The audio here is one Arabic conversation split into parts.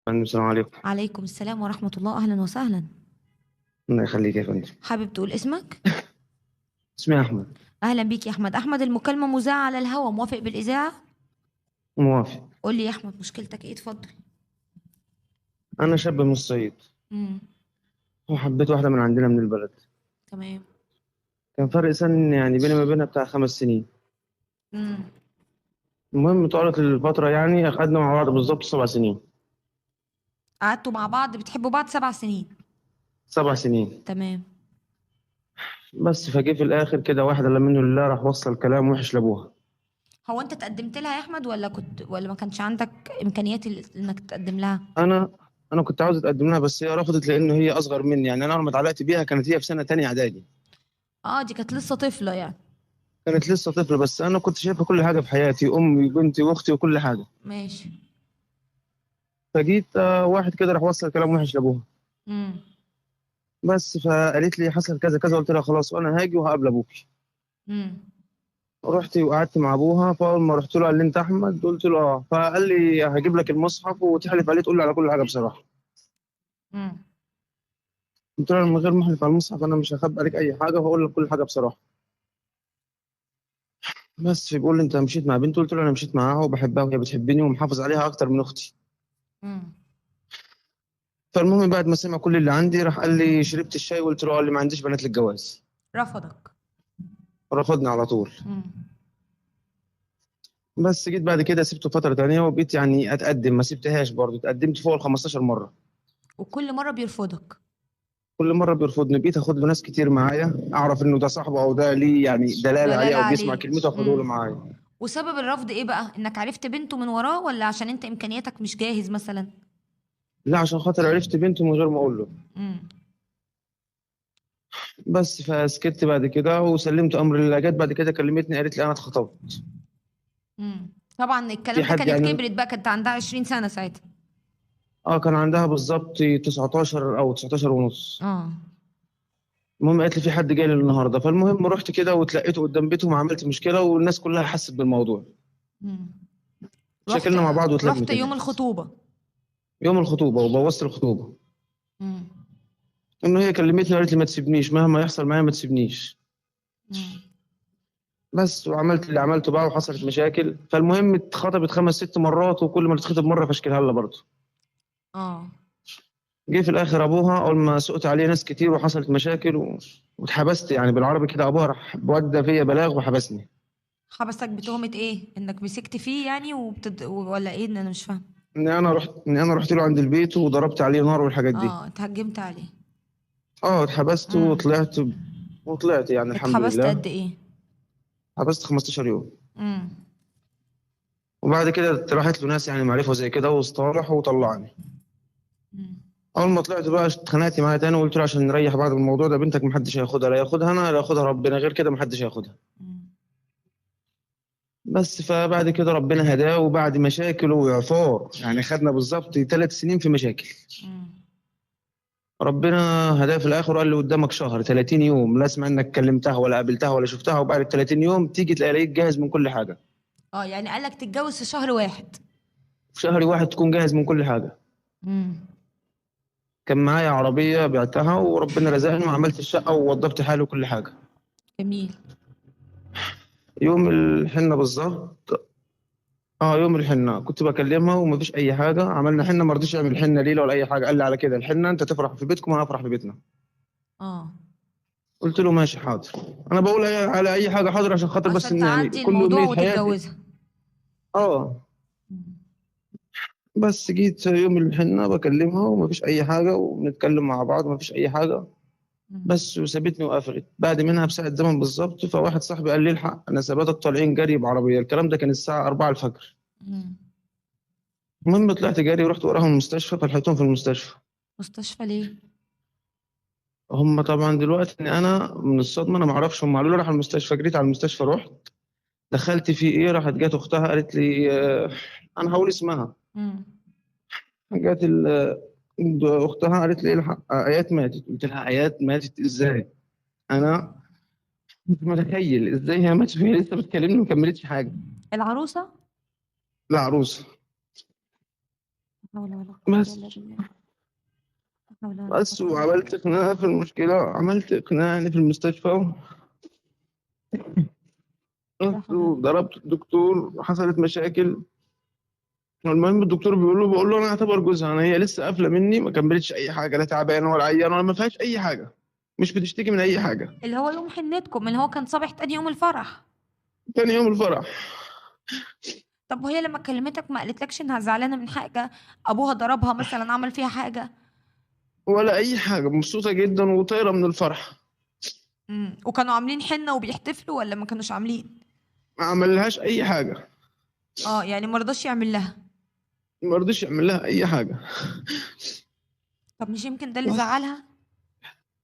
السلام عليكم. عليكم السلام ورحمة الله، أهلا وسهلا. الله يخليك يا فندم. حابب تقول اسمك؟ اسمي أحمد. أهلا بيك يا أحمد. أحمد، المكالمة مذاعة على الهوا، موافق بالإذاعة؟ موافق. قول لي يا أحمد، مشكلتك إيه؟ اتفضل. أنا شاب من الصعيد، امم. وحبيت واحدة من عندنا من البلد. تمام. كان فرق سن يعني بيني وما بينها بتاع 5 سنين. امم. المهم طالت الفترة، يعني أخدنا مع بعض بالظبط 7 سنين. قعدتوا مع بعض بتحبوا بعض 7 سنين؟ 7 سنين. تمام. بس فجي في الآخر كده واحدة لا منه لله راح وصل كلام وحش لأبوها. هو أنت تقدمت لها يا أحمد، ولا ما كانش عندك إمكانيات إنك تقدم لها؟ أنا أنا كنت عاوز أتقدم لها بس هي رفضت لأنه هي أصغر مني، يعني أنا أول ما اتعلقت بيها كانت هي في سنة تانية إعدادي. دي كانت لسه طفلة يعني. كانت لسه طفلة بس أنا كنت شايفها كل حاجة في حياتي، أمي وبنتي وأختي وكل حاجة. ماشي. فجيت واحد كده راح وصل كلام وحش لأبوها. امم. بس فقالت لي حصل كذا كذا، قلت لها خلاص وانا هاجي وهقابل ابوكي. امم. رحت وقعدت مع ابوها، فاول ما رحت له قال لي انت احمد؟ قلت له اه. فقال لي هجيب لك المصحف وتحلف عليه تقول لي على كل حاجه بصراحه. امم. قلت له من غير ما احلف على المصحف انا مش هخبي عليك اي حاجه وهقول لك كل حاجه بصراحه. بس بيقول لي انت مشيت مع بنتي؟ قلت له انا مشيت معاها وبحبها وهي بتحبني ومحافظ عليها اكتر من اختي. امم. فالمهم بعد ما سمع كل اللي عندي راح قال لي شربت الشاي؟ قلت له قال لي ما عنديش بنات للجواز. رفضك؟ رفضني على طول. امم. بس جيت بعد كده سبته فتره تانيه وبقيت يعني اتقدم، ما سبتهاش برضه، اتقدمت فوق ال 15 مره. وكل مرة بيرفضك؟ كل مره بيرفضني، بقيت اخد له ناس كتير معايا اعرف انه ده صاحبه او ده ليه يعني دلاله عليه دلالة او بيسمع عليه. كلمته اخده له امم. معايا. وسبب الرفض ايه بقى؟ انك عرفت بنته من وراه، ولا عشان انت امكانياتك مش جاهز مثلا؟ لا عشان خاطر عرفت بنته من غير ما اقول له. امم. بس فسكت بعد كده وسلمت امر لله. جت بعد كده كلمتني قالت لي انا اتخطبت. طبعا في الكلام ده حد كانت يعني؟ كبرت بقى، كانت عندها 20 سنة ساعتها. اه كان عندها بالظبط 19 او 19 ونص. اه. المهم قالت لي في حد جاي لي النهارده، فالمهم رحت كده وتلقيته قدام بيتهم وعملت مشكله والناس كلها حست بالموضوع. امم. رحت شكلنا مع بعض رحت واتلمت يوم الناس. الخطوبة؟ يوم الخطوبه وبوظت الخطوبه. امم. انه هي كلمتني وقالت لي ما تسيبنيش مهما يحصل معايا، ما تسيبنيش. امم. بس وعملت اللي عملته بقى وحصلت مشاكل. فالمهم اتخطبت 5 6 مرات وكل ما تتخطب مره فاشكلها لها برضه. اه. جه في الاخر ابوها اول ما سقط عليه ناس كتير وحصلت مشاكل واتحبست، يعني بالعربي كده ابوها راح ودى فيا بلاغ وحبسني. حبسك بتهمة ايه؟ انك مسكت فيه يعني ولا ايه؟ انا مش فاهم. اني انا رحت له عند البيت وضربت عليه نار والحاجات دي. اتهجمت عليه. اه اتحبست امم. وطلعت يعني الحمد اتحبست لله. قد ايه؟ حبست 15 يوم. امم. وبعد كده راحت له ناس يعني معرفه زي كده واصطلحوا وطلعني. امم. اول ما طلعت بقى اتخانقت معاه تاني وقلت له عشان نريح بعض من الموضوع ده، بنتك محدش هياخدها، لا ياخدها انا لا ياخدها ربنا، غير كده محدش هياخدها. بس فبعد كده ربنا هداه وبعد مشاكل وإعفار، يعني خدنا بالظبط 3 سنين في مشاكل. امم. ربنا هداه في الآخر وقال لي قدامك شهر 30 يوم لا اسمع إنك كلمتها ولا قابلتها ولا شفتها، وبعد ال 30 يوم تيجي تلاقيك جاهز من كل حاجة. يعني قالك تتجوز في شهر واحد؟ في شهر واحد تكون جاهز من كل حاجة. امم. كان معايا عربية بعتها وربنا رزقني وعملت الشقة ووضبت حالي وكل حاجة. جميل. يوم الحنة بالظبط. اه يوم الحنة كنت بكلمها ومفيش أي حاجة، عملنا حنة ما رضيش يعمل حنة ليلة ولا أي حاجة، قال لي على كده الحنة أنت تفرح في بيتكم وأنا أفرح في بيتنا. اه. قلت له ماشي حاضر. انا بقول على اي حاجه حاضر عشان خاطر بس عشان ان يعني تعدي كل الموضوع امنيه حياتي. وتتجوزها. اه. مم. بس جيت يوم الحنه بكلمها ومفيش اي حاجه وبنتكلم مع بعض ومفيش اي حاجه. مم. بس وسابتني وقفلت. بعد منها بساعة زمن بالظبط فواحد صاحبي قال لي الحق انا سابتك طالعين جري بعربيه، الكلام ده كان الساعه 4 الفجر. مم. المهم طلعت جري ورحت وراهم المستشفى فلحقتهم في المستشفى. مستشفى ليه؟ هم طبعا دلوقتي ان انا من الصدمه انا ما اعرفش، هم قالوا لي راح المستشفى، جريت على المستشفى رحت دخلت في ايه، راحت جت اختها قالت لي انا هقول اسمها. مم. جت اختها قالت لي الحق ايات ماتت. قلت لها ايات ماتت ازاي؟ انا مش متخيل ازاي هي ماتت وهي لسه بتكلمني ما كملتش حاجه. العروسة؟ لا عروسه. لا حول ولا قوة بس إلا بالله. لا حول ولا بس قوة إلا وعملت إقناع في المشكلة، عملت إقناع يعني في المستشفى، لا رحت حول ولا وضربت الدكتور وحصلت مشاكل. المهم الدكتور بقول له انا اعتبر جوزها، انا هي لسه قافله مني، ما كملتش اي حاجه، لا تعبانه ولا عيانه ولا ما فيهاش اي حاجه، مش بتشتكي من اي حاجه. اللي هو يوم حنتكم اللي هو كان صباح تاني يوم الفرح. تاني يوم الفرح طب وهي لما كلمتك ما قالتلكش انها زعلانة من حاجة؟ ابوها ضربها مثلا، عمل فيها حاجة؟ ولا اي حاجه، مبسوطه جدا وطايره من الفرح. وكانوا عاملين حنة وبيحتفلوا ولا ما كانوش عاملين؟ ما عملهاش اي حاجه، اه يعني ما رضاش يعمل لها. ما رضيش يعمل لها اي حاجه. طب مش يمكن ده اللي بس زعلها؟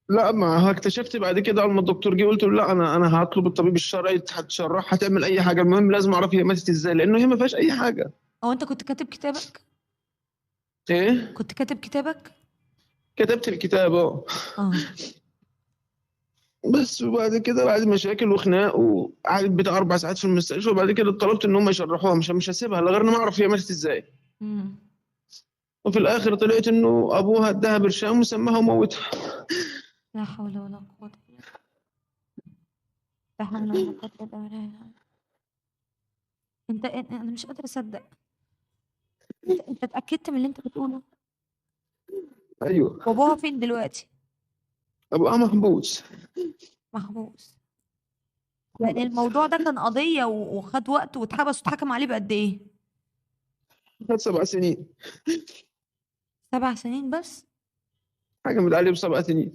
لا، ما اكتشفت بعد كده لما الدكتور جه، قلت له لا، انا هطلب الطبيب الشرعي، هتشرح، هتعمل اي حاجه، المهم لازم اعرف هي ماتت ازاي، لانه هي ما فيهاش اي حاجه. او انت كنت كاتب كتابك؟ ايه، كنت كاتب كتابك؟ كتبت الكتاب اه. اه. بس وبعد كده بعد مشاكل وخناق وقعدت بتاع 4 ساعات في المستشفى، وبعد كده طلبت ان هم يشرحوها، مش هسيبها لغير ما اعرف هي ماتت ازاي. امم وفي الاخر طلعت انه ابوها اداها برشام وسماها وموتها. لا حول ولا قوة إلا بالله. لا حول ولا قوة إلا بالله. انا مش قادرة اصدق. انت اتأكدت من اللي انت بتقوله؟ ايوه. وابوها فين دلوقتي؟ ابوها محبوس. محبوس؟ يعني الموضوع ده كان قضية وخد وقت واتحبس واتحكم عليه بقد ايه؟ خد 7 سنين. 7 سنين بس؟ حكمت عليه ب7 سنين.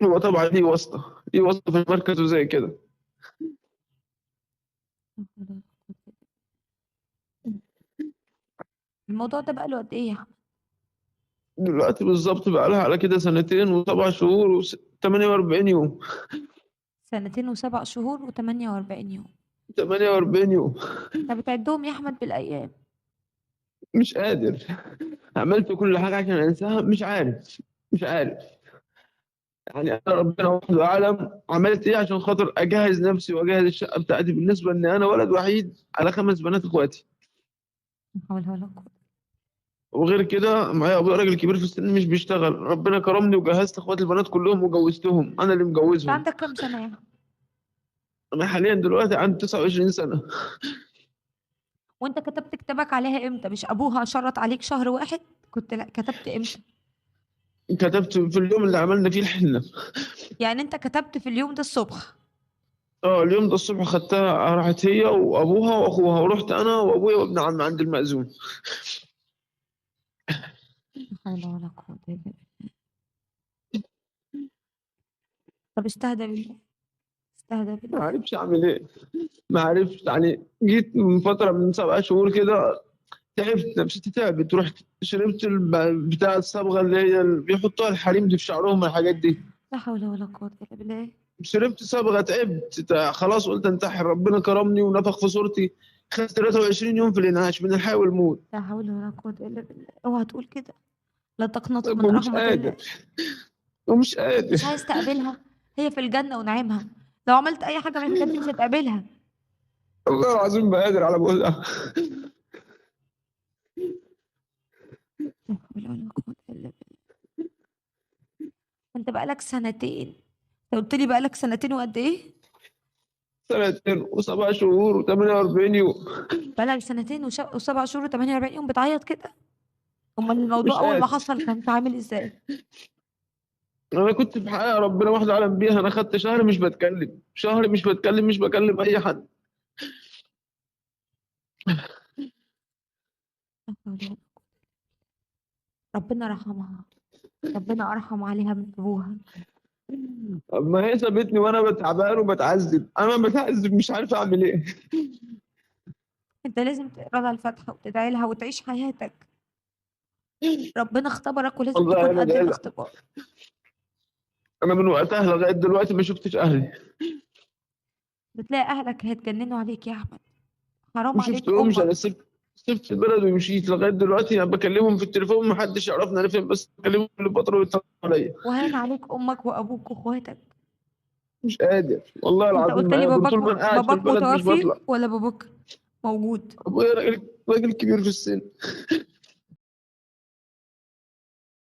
هو طبعا ليه واسطة في المركز وزي كده. لا حول ولا قوة إلا بالله. الموضوع ده بقاله قد ايه يا احمد؟ دلوقتي بالظبط بقى لها على كده 2 سنين و7 شهور و48 يوم. 2 و7 شهور و48 يوم. 48 يوم. انت بتعدهم يا احمد بالايام؟ مش قادر. عملت كل حاجة عشان انساها، مش عارف. يعني انا ربنا وحده اعلم عملت ايه عشان خاطر اجهز نفسي واجهز الشقه بتاعتي، بالنسبه ان انا ولد وحيد على 5 بنات اخواتي. لا حول ولا قوة. وغير كده معايا ابويا راجل كبير في السن مش بيشتغل، ربنا كرمني وجهزت اخواتي البنات كلهم وجوزتهم، انا اللي انت مجوزهم. عندك كام سنة يا احمد؟ انا حاليا دلوقتي عندي 29 سنه. وانت كتبت كتابك عليها امتى؟ مش ابوها شرط عليك شهر واحد؟ كنت لا كتبت امتى؟ كتبت في اليوم اللي عملنا فيه الحنه. يعني انت كتبت في اليوم ده الصبح؟ اه، اليوم ده الصبح خدتها، راحت هي وابوها واخوها، ورحت انا وابويا وابن عم عند المأذون. لا حول ولا قوة الا بالله. طب استهدى بالله. استهدى ما بالله. عرفش اعمل ايه، ما عرفش يعني. جيت من فتره من 7 شهور كده، تعبت، نفسيتي تعبت، رحت شربت بتاع الصبغه اللي هي اللي بيحطوها الحريم دي في شعرهم، الحاجات دي. لا حول ولا قوة الا بالله. شربت صبغه، تعبت، خلاص قلت انتحر، ربنا كرمني ونفخ في صورتي. خدت 23 يوم في الانعاش بين الحياه والموت. لا حول ولا قوة الا بالله. اوعى تقول كده. لا تقنطوا طب من ومش رحمة قادر، الله. ومش قادر. مش عايز تقابلها؟ هي في الجنة ونعيمها. لو عملت اي حاجة من الحاجات دي مش هتقابلها. والله العظيم ما قادر على بقولها. لا حول ولا قوة الا بالله. انت بقالك سنتين. انت قلت لي بقالك سنتين وقد ايه؟ 2 و7 شهور و48 يوم. بقالك سنتين و7 شهور و48 يوم بتعيط كده؟ امال الموضوع مش اول ما قادر. حصل كان عامل ازاي؟ انا كنت في حياه ربنا واحد اعلم بيها، انا خدت شهر مش بتكلم، شهر مش بتكلم، مش بكلم اي حد. لا حول ولا قوة. ربنا رحمها. ربنا ارحم عليها من ابوها. اما هي سابتني وانا تعبان وبتعذب، انا بتعذب مش عارف اعمل ايه. انت لازم تقرا لها الفاتحه وتدعي لها وتعيش حياتك. ربنا اختبرك ولازم والله تكون انا قد جاي، الاختبار. انا من وقتها لغايه دلوقتي ما شفتش اهلي. بتلاقي اهلك هيتجننوا عليك يا احمد. حرام ما عليك شفتهمش، انا امك. سبت البلد ومشيت لغايه دلوقتي، انا بكلمهم في التليفون ما حدش يعرفني انا فين، بس بكلمهم كل فتره ويتصلوا عليا. وهين عليك امك وابوك واخواتك. مش قادر والله انت العظيم، قلت ما لي قادر، طول ما انا قاعد في باباك البلد مش متوفي بطلع. ولا باباك موجود؟ ابويا راجل، راجل كبير في السن.